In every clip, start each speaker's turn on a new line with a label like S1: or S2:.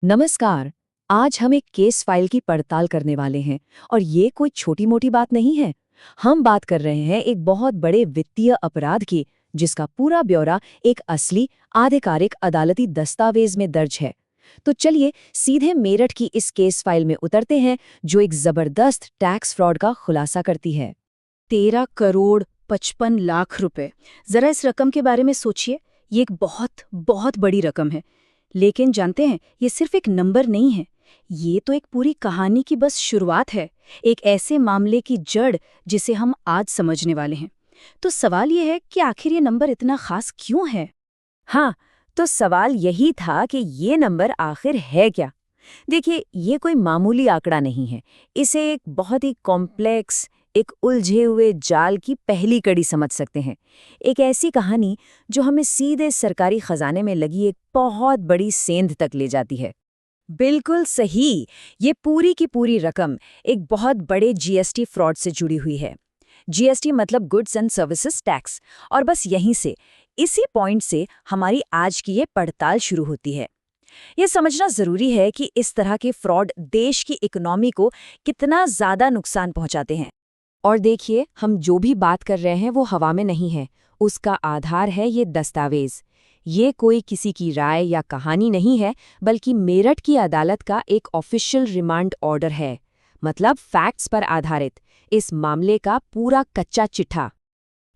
S1: नमस्कार। आज हम एक केस फाइल की पड़ताल करने वाले हैं और ये कोई छोटी मोटी बात नहीं है। हम बात कर रहे हैं एक बहुत बड़े वित्तीय अपराध की, जिसका पूरा ब्यौरा एक असली आधिकारिक अदालती दस्तावेज में दर्ज है। तो चलिए सीधे मेरठ की इस केस फाइल में उतरते हैं, जो एक जबरदस्त टैक्स फ्रॉड का खुलासा करती है।
S2: 13 करोड़ 55 लाख रुपए। जरा इस रकम के बारे में सोचिए। ये एक बहुत बहुत बड़ी रकम है। लेकिन जानते हैं, ये सिर्फ एक नंबर नहीं है। ये तो एक पूरी कहानी की बस शुरुआत है। एक ऐसे मामले की जड़ जिसे हम आज समझने वाले हैं। तो सवाल ये है कि आखिर ये नंबर इतना खास क्यों है?
S1: हाँ, तो सवाल यही था कि ये नंबर आखिर है क्या। देखिए, ये कोई मामूली आंकड़ा नहीं है। इसे एक बहुत ही कॉम्प्लेक्स, एक उलझे हुए जाल की पहली कड़ी समझ सकते हैं। एक ऐसी कहानी जो हमें सीधे सरकारी खजाने में लगी एक बहुत बड़ी सेंध तक ले जाती है। बिल्कुल सही। ये पूरी की पूरी रकम एक बहुत बड़े जीएसटी फ्रॉड से जुड़ी हुई है। जीएसटी मतलब गुड्स एंड सर्विसेज टैक्स। और बस यहीं से, इसी पॉइंट से हमारी आज की ये पड़ताल शुरू होती है। ये समझना जरूरी है कि इस तरह के फ्रॉड देश की इकोनॉमी को कितना ज्यादा नुकसान पहुंचाते हैं। और देखिए, हम जो भी बात कर रहे हैं वो हवा में नहीं है। उसका आधार है ये दस्तावेज। ये कोई किसी की राय या कहानी नहीं है, बल्कि मेरठ की अदालत का एक ऑफिशियल रिमांड ऑर्डर है। मतलब फैक्ट्स पर आधारित इस मामले का पूरा कच्चा चिट्ठा।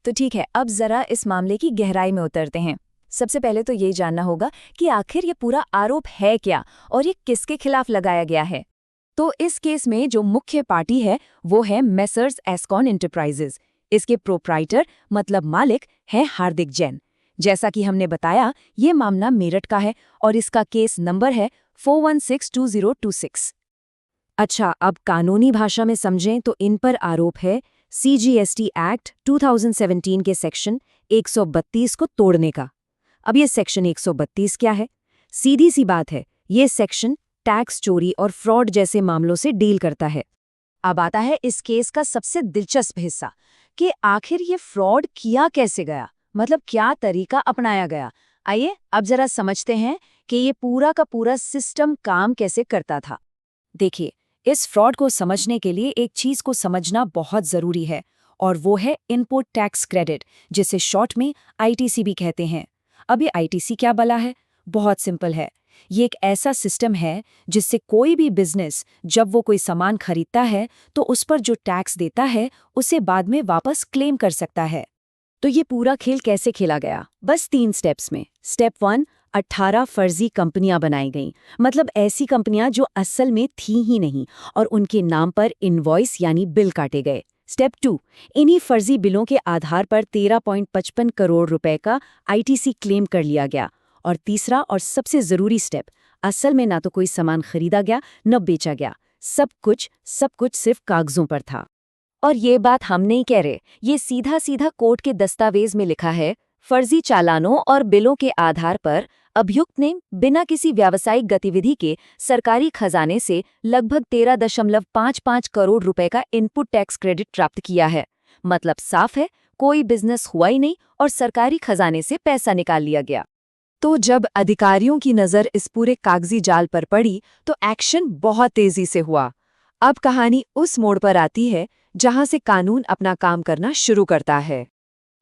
S1: तो ठीक है, अब जरा इस मामले की गहराई में उतरते हैं। सबसे पहले तो ये जानना होगा कि आखिर ये पूरा आरोप है क्या और ये किसके खिलाफ लगाया गया है। तो इस केस में जो मुख्य पार्टी है वो है मेसर्स एस्कॉन एंटरप्राइजेज। इसके प्रोप्राइटर मतलब मालिक हैं हार्दिक जैन। जैसा कि हमने बताया, ये मामला मेरठ का है और इसका केस नंबर है 4162-026। अच्छा, अब कानूनी भाषा में समझें तो इन पर आरोप है सीजीएसटी एक्ट 2017 के सेक्शन 132 को तोड़ने का। अब ये सेक्शन 132 क्या है? सीधी सी बात है, ये सेक्शन टैक्स चोरी और फ्रॉड जैसे मामलों से डील करता है। अब आता है इस केस का सबसे दिलचस्प हिस्सा कि आखिर ये फ्रॉड किया कैसे गया, मतलब क्या तरीका अपनाया गया। आइए अब जरा समझते हैं कि ये पूरा का पूरा सिस्टम काम कैसे करता था। देखिए, इस फ्रॉड को समझने के लिए एक चीज को समझना बहुत जरूरी है, और वो है इनपुट टैक्स क्रेडिट, जिसे शॉर्ट में आईटीसी भी कहते हैं। अब ये आईटीसी क्या बला है? बहुत सिंपल है। ये एक ऐसा सिस्टम है जिससे कोई भी बिजनेस जब वो कोई सामान खरीदता है तो उस पर जो टैक्स देता है उसे बाद में वापस क्लेम कर सकता है। तो ये पूरा खेल कैसे खेला गया? बस 3 स्टेप्स में। स्टेप 1, 18 फर्जी कंपनियां बनाई गईं, मतलब ऐसी कंपनियां जो असल में थी ही नहीं, और उनके नाम पर इनवॉइस यानी बिल काटे गए। स्टेप 2, इन्हीं फर्जी बिलों के आधार पर 13.55 करोड़ रुपए का आईटीसी क्लेम कर लिया गया। और तीसरा और सबसे जरूरी स्टेप, असल में ना तो कोई सामान खरीदा गया न बेचा गया, सब कुछ सिर्फ कागजों पर था। और ये बात हम नहीं कह रहे, ये सीधा सीधा कोर्ट के दस्तावेज में लिखा है। फर्जी चालानों और बिलों के आधार पर अभियुक्त ने बिना किसी व्यावसायिक गतिविधि के सरकारी खजाने से लगभग 13.55 करोड़ रुपए का इनपुट टैक्स क्रेडिट प्राप्त किया है। मतलब साफ है, कोई बिजनेस हुआ ही नहीं और सरकारी खजाने से पैसा निकाल लिया गया। तो जब अधिकारियों की नज़र इस पूरे कागजी जाल पर पड़ी तो एक्शन बहुत तेजी से हुआ। अब कहानी उस मोड़ पर आती है जहां से कानून अपना काम करना शुरू करता है।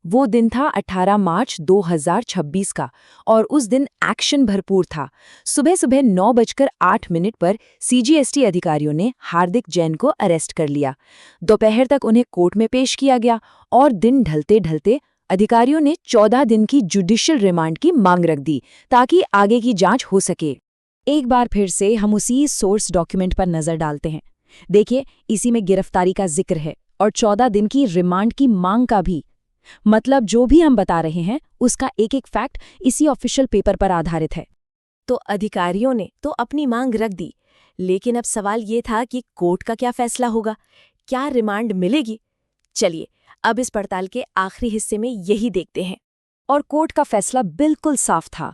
S1: वो दिन था 18 मार्च 2026 का, और उस दिन एक्शन भरपूर था। सुबह सुबह 9:08 पर सीजीएसटी अधिकारियों ने हार्दिक जैन को अरेस्ट कर लिया। दोपहर तक उन्हें कोर्ट में पेश किया गया और दिन ढलते ढलते अधिकारियों ने 14 दिन की जुडिशियल रिमांड की मांग रख दी, ताकि आगे की जांच हो सके। एक बार फिर से हम उसी सोर्स डॉक्यूमेंट पर नजर डालते हैं। देखिए, इसी में गिरफ्तारी का जिक्र है और 14 दिन की रिमांड की मांग का भी। मतलब जो भी हम बता रहे हैं उसका एक एक फैक्ट इसी ऑफिशियल पेपर पर आधारित है। तो अधिकारियों ने तो अपनी मांग रख दी, लेकिन अब सवाल ये था कि कोर्ट का क्या फैसला होगा, क्या रिमांड मिलेगी। चलिए अब इस पड़ताल के आखिरी हिस्से में यही देखते हैं। और कोर्ट का फैसला बिल्कुल साफ था।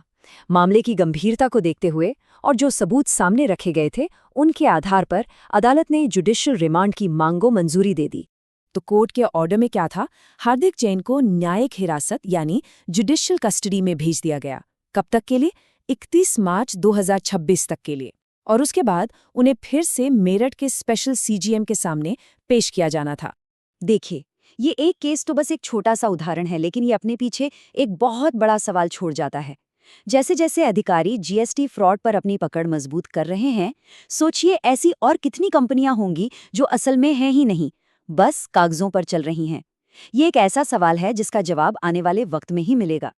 S1: मामले की गंभीरता को देखते हुए और जो सबूत सामने रखे गए थे, उनके आधार पर अदालत ने जुडिशियल रिमांड की मांग को मंजूरी दे दी। तो कोर्ट के ऑर्डर में क्या था? हार्दिक जैन को न्यायिक हिरासत यानी जुडिशियल कस्टडी में भेज दिया गया। कब तक के लिए? 31 मार्च 2026 तक के लिए। और उसके बाद उन्हें फिर से मेरठ के स्पेशल सीजीएम के सामने पेश किया जाना था।
S2: देखिए, ये एक केस तो बस एक छोटा सा उदाहरण है, लेकिन ये अपने पीछे एक बहुत बड़ा सवाल छोड़ जाता है। जैसे जैसे अधिकारी जीएसटी फ्रॉड पर अपनी पकड़ मजबूत कर रहे हैं, सोचिए ऐसी और कितनी कंपनियां होंगी जो असल में हैं ही नहीं, बस कागजों पर चल रही हैं। ये एक ऐसा सवाल है जिसका जवाब आने वाले वक्त में ही मिलेगा।